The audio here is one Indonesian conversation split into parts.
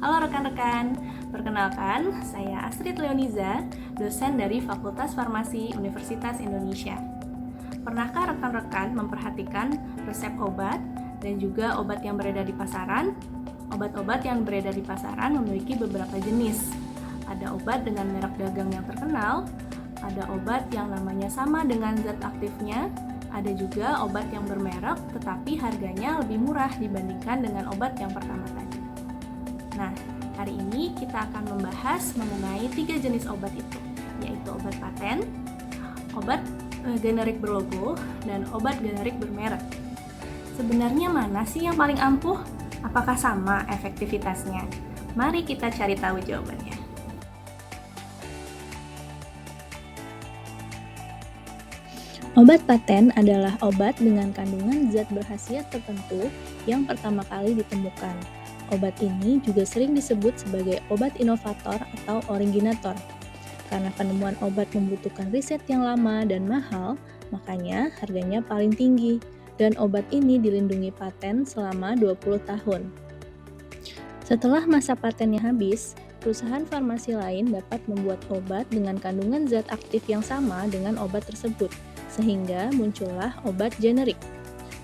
Halo rekan-rekan, perkenalkan saya Astrid Leoniza, dosen dari Fakultas Farmasi Universitas Indonesia. Pernahkah rekan-rekan memperhatikan resep obat dan juga obat yang beredar di pasaran? Obat-obat yang beredar di pasaran memiliki beberapa jenis. Ada obat dengan merek dagang yang terkenal, ada obat yang namanya sama dengan zat aktifnya, ada juga obat yang bermerek tetapi harganya lebih murah dibandingkan dengan obat yang pertama tadi. Nah, hari ini kita akan membahas mengenai 3 jenis obat itu, yaitu obat paten, obat generik berlogo, dan obat generik bermerek. Sebenarnya mana sih yang paling ampuh? Apakah sama efektivitasnya? Mari kita cari tahu jawabannya. Obat paten adalah obat dengan kandungan zat berkhasiat tertentu yang pertama kali ditemukan. Obat ini juga sering disebut sebagai obat inovator atau originator. Karena penemuan obat membutuhkan riset yang lama dan mahal, makanya harganya paling tinggi. Dan obat ini dilindungi paten selama 20 tahun. Setelah masa patennya habis, perusahaan farmasi lain dapat membuat obat dengan kandungan zat aktif yang sama dengan obat tersebut, sehingga muncullah obat generik.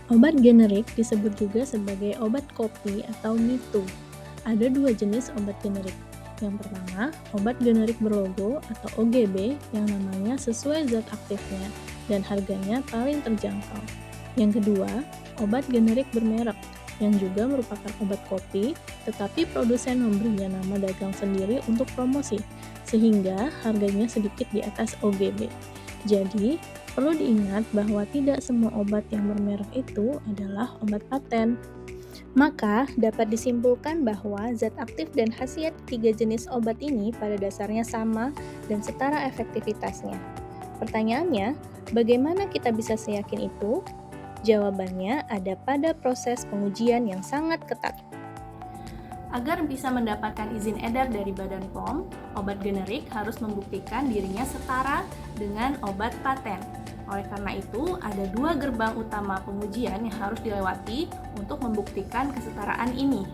Obat generik disebut juga sebagai obat kopi atau me-too. Ada 2 jenis obat generik. Yang pertama, obat generik berlogo atau OGB yang namanya sesuai zat aktifnya dan harganya paling terjangkau. Yang kedua, obat generik bermerek yang juga merupakan obat kopi, tetapi produsen memberinya nama dagang sendiri untuk promosi, sehingga harganya sedikit di atas OGB. Jadi, perlu diingat bahwa tidak semua obat yang bermerek itu adalah obat paten. Maka, dapat disimpulkan bahwa zat aktif dan khasiat 3 jenis obat ini pada dasarnya sama dan setara efektivitasnya. Pertanyaannya, bagaimana kita bisa seyakin itu? Jawabannya ada pada proses pengujian yang sangat ketat. Agar bisa mendapatkan izin edar dari Badan POM, obat generik harus membuktikan dirinya setara dengan obat paten. Oleh karena itu, ada 2 gerbang utama pengujian yang harus dilewati untuk membuktikan kesetaraan ini.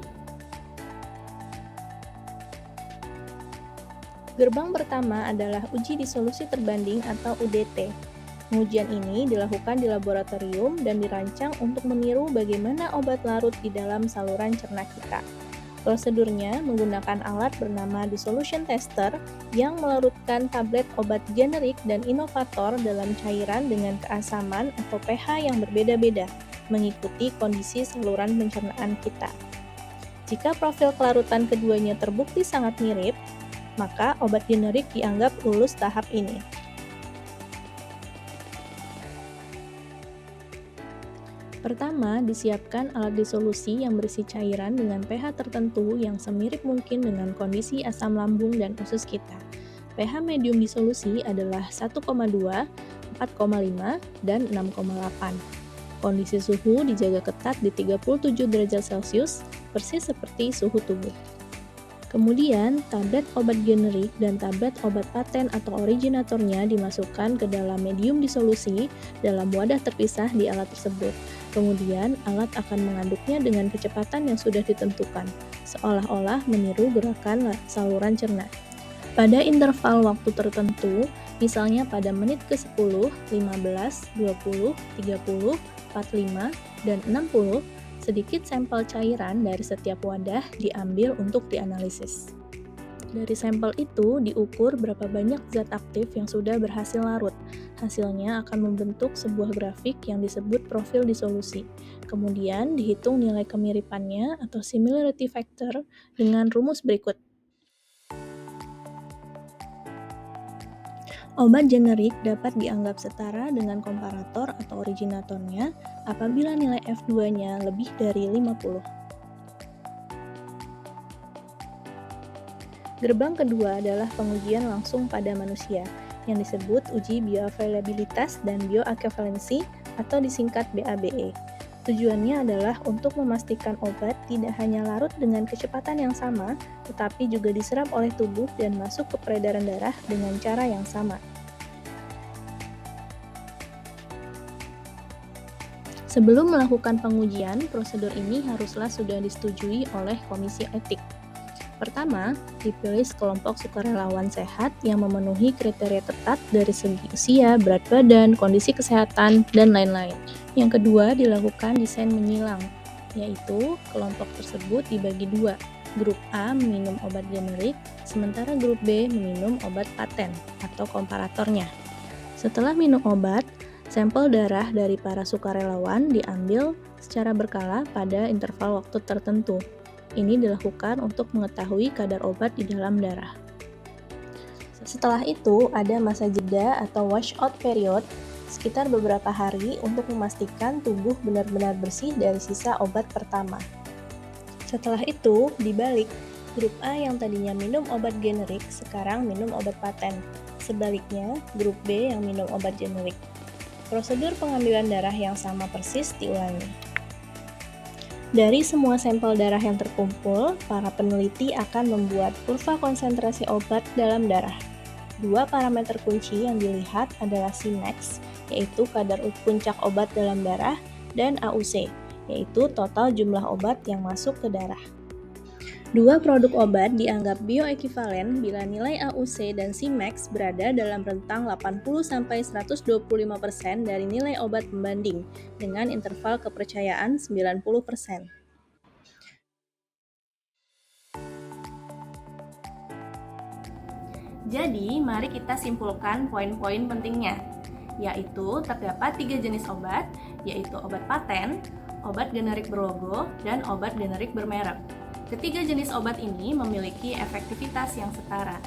Gerbang pertama adalah uji disolusi terbanding atau UDT. Pengujian ini dilakukan di laboratorium dan dirancang untuk meniru bagaimana obat larut di dalam saluran cerna kita. Prosedurnya menggunakan alat bernama dissolution tester yang melarutkan tablet obat generik dan inovator dalam cairan dengan keasaman atau pH yang berbeda-beda, mengikuti kondisi saluran pencernaan kita. Jika profil kelarutan keduanya terbukti sangat mirip, maka obat generik dianggap lulus tahap ini. Pertama, disiapkan alat disolusi yang berisi cairan dengan pH tertentu yang semirip mungkin dengan kondisi asam lambung dan usus kita. pH medium disolusi adalah 1,2, 4,5, dan 6,8. Kondisi suhu dijaga ketat di 37 derajat Celcius, persis seperti suhu tubuh. Kemudian, tablet obat generik dan tablet obat paten atau originatornya dimasukkan ke dalam medium disolusi dalam wadah terpisah di alat tersebut. Kemudian, alat akan mengaduknya dengan kecepatan yang sudah ditentukan, seolah-olah meniru gerakan saluran cerna. Pada interval waktu tertentu, misalnya pada menit ke-10, 15, 20, 30, 45, dan 60, sedikit sampel cairan dari setiap wadah diambil untuk dianalisis. Dari sampel itu diukur berapa banyak zat aktif yang sudah berhasil larut. Hasilnya akan membentuk sebuah grafik yang disebut profil disolusi. Kemudian dihitung nilai kemiripannya atau similarity factor dengan rumus berikut. Obat generik dapat dianggap setara dengan komparator atau originatornya apabila nilai F2-nya lebih dari 50. Gerbang kedua adalah pengujian langsung pada manusia, yang disebut uji bioavailabilitas dan bioequivalensi atau disingkat BABE. Tujuannya adalah untuk memastikan obat tidak hanya larut dengan kecepatan yang sama, tetapi juga diserap oleh tubuh dan masuk ke peredaran darah dengan cara yang sama. Sebelum melakukan pengujian, prosedur ini haruslah sudah disetujui oleh Komisi Etik. Pertama, dipilih sekelompok sukarelawan sehat yang memenuhi kriteria ketat dari segi usia, berat badan, kondisi kesehatan, dan lain-lain. Yang kedua, dilakukan desain menyilang, yaitu kelompok tersebut dibagi dua. Grup A meminum obat generik, sementara grup B meminum obat paten atau komparatornya. Setelah minum obat, sampel darah dari para sukarelawan diambil secara berkala pada interval waktu tertentu. Ini dilakukan untuk mengetahui kadar obat di dalam darah. Setelah itu, ada masa jeda atau washout period sekitar beberapa hari untuk memastikan tubuh benar-benar bersih dari sisa obat pertama. Setelah itu, dibalik, grup A yang tadinya minum obat generik sekarang minum obat paten. Sebaliknya, grup B yang minum obat generik. Prosedur pengambilan darah yang sama persis diulangi. Dari semua sampel darah yang terkumpul, para peneliti akan membuat kurva konsentrasi obat dalam darah. Dua parameter kunci yang dilihat adalah Cmax, yaitu kadar puncak obat dalam darah, dan AUC, yaitu total jumlah obat yang masuk ke darah. Dua produk obat dianggap bioekivalen bila nilai AUC dan Cmax berada dalam rentang 80-125% dari nilai obat pembanding dengan interval kepercayaan 90%. Jadi, mari kita simpulkan poin-poin pentingnya, yaitu terdapat 3 jenis obat, yaitu obat paten, obat generik berlogo, dan obat generik bermerek. Ketiga jenis obat ini memiliki efektivitas yang setara.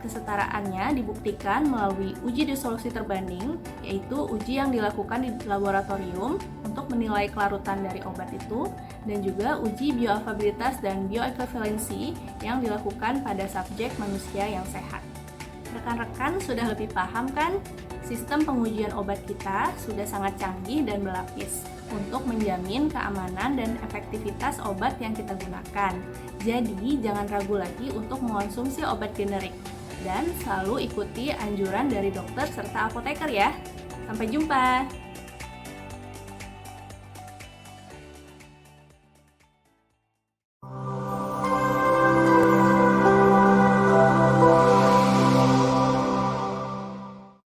Kesetaraannya dibuktikan melalui uji disolusi terbanding, yaitu uji yang dilakukan di laboratorium untuk menilai kelarutan dari obat itu, dan juga uji bioafabilitas dan bioekvivalensi yang dilakukan pada subjek manusia yang sehat. Rekan-rekan sudah lebih paham kan? Sistem pengujian obat kita sudah sangat canggih dan berlapis untuk menjamin keamanan dan efektivitas obat yang kita gunakan. Jadi, jangan ragu lagi untuk mengonsumsi obat generik dan selalu ikuti anjuran dari dokter serta apoteker ya. Sampai jumpa!